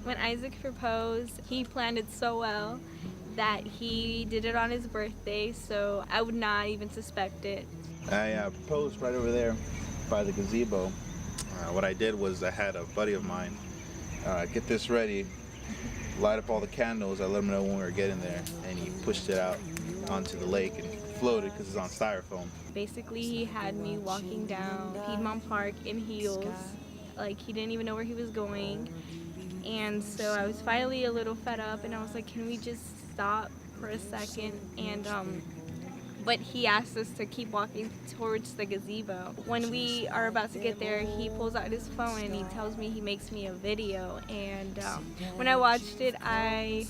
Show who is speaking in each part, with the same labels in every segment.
Speaker 1: When Isaac proposed, he planned it so well that he did it on his birthday, so I would not even suspect it.
Speaker 2: I proposed right over there by the gazebo. What I did was I had a buddy of mine get this ready, light up all the candles. I let him know when we were getting there, and he pushed it out onto the lake and floated because it's on styrofoam.
Speaker 1: Basically, he had me walking down Piedmont Park in heels, like he didn't even know where he was going. And so I was finally a little fed up, and I was like, can we just stop for a second? And but he asked us to keep walking towards the gazebo. When we are about to get there, he pulls out his phone and he tells me he makes me a video. And when I watched it, I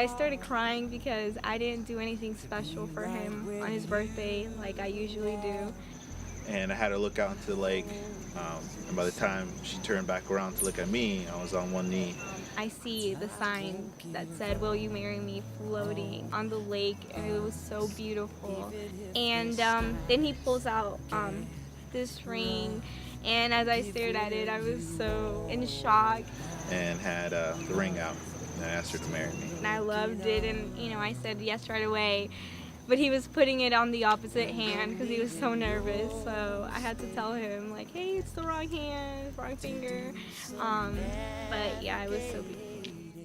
Speaker 1: started crying because I didn't do anything special for him on his birthday like I usually do.
Speaker 2: And I had her look out into the lake, and by the time she turned back around to look at me, I was on one knee.
Speaker 1: I see the sign that said, "Will you marry me?" floating on the lake, and it was so beautiful. And then he pulls out this ring, and as I stared at it, I was so in shock.
Speaker 2: And had the ring out, and I asked her to marry me.
Speaker 1: And I loved it, and I said yes right away. But he was putting it on the opposite hand because he was so nervous. So I had to tell him, like, hey, it's the wrong hand, it's the wrong finger. But yeah, it was so beautiful.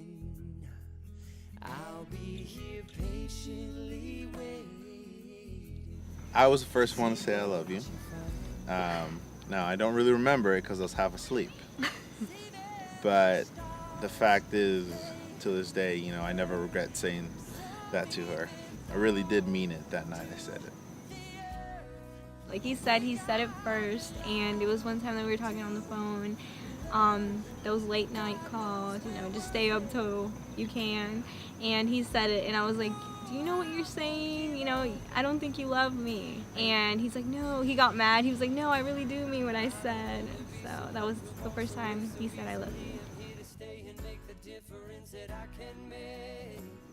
Speaker 2: I was the first one to say I love you. Now, I don't really remember it because I was half asleep. But the fact is, to this day, I never regret saying that to her. I really did mean it that night I said it.
Speaker 1: Like he said it first, and it was one time that we were talking on the phone, those late night calls, just stay up till you can, and he said it, and I was like, do you know what you're saying? I don't think you love me. And he's like, no, he got mad. He was like, no, I really do mean what I said. So that was the first time he said I love you.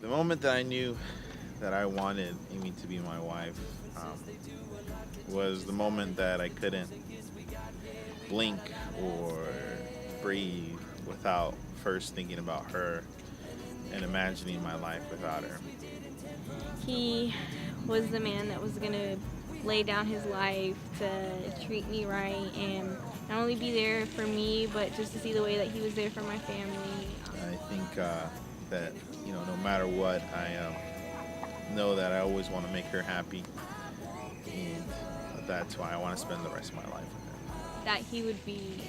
Speaker 2: The moment that I knew that I wanted Amy to be my wife was the moment that I couldn't blink or breathe without first thinking about her and imagining my life without her.
Speaker 1: He was the man that was gonna lay down his life to treat me right and not only be there for me, but just to see the way that he was there for my family.
Speaker 2: I think that no matter what, I know that I always want to make her happy, and that's why I want to spend the rest of my life with her.
Speaker 1: That he would be,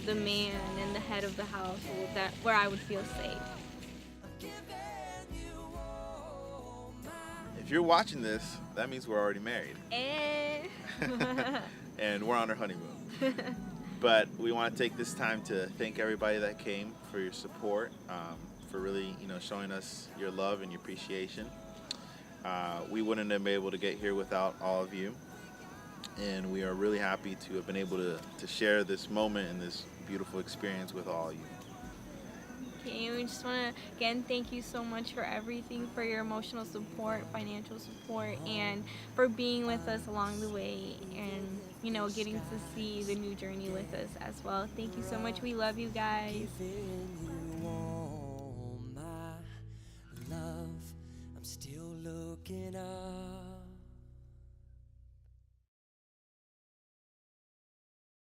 Speaker 1: the man and the head of the household, where I would feel safe.
Speaker 2: If you're watching this, that means we're already married. And we're on our honeymoon. But we want to take this time to thank everybody that came for your support, for really, showing us your love and your appreciation. We wouldn't have been able to get here without all of you, and we are really happy to have been able to share this moment and this beautiful experience with all of you.
Speaker 1: Okay, we just want to again thank you so much for everything, for your emotional support, financial support, and for being with us along the way, and getting to see the new journey with us as well. Thank you so much. We love you guys.
Speaker 3: Still looking up.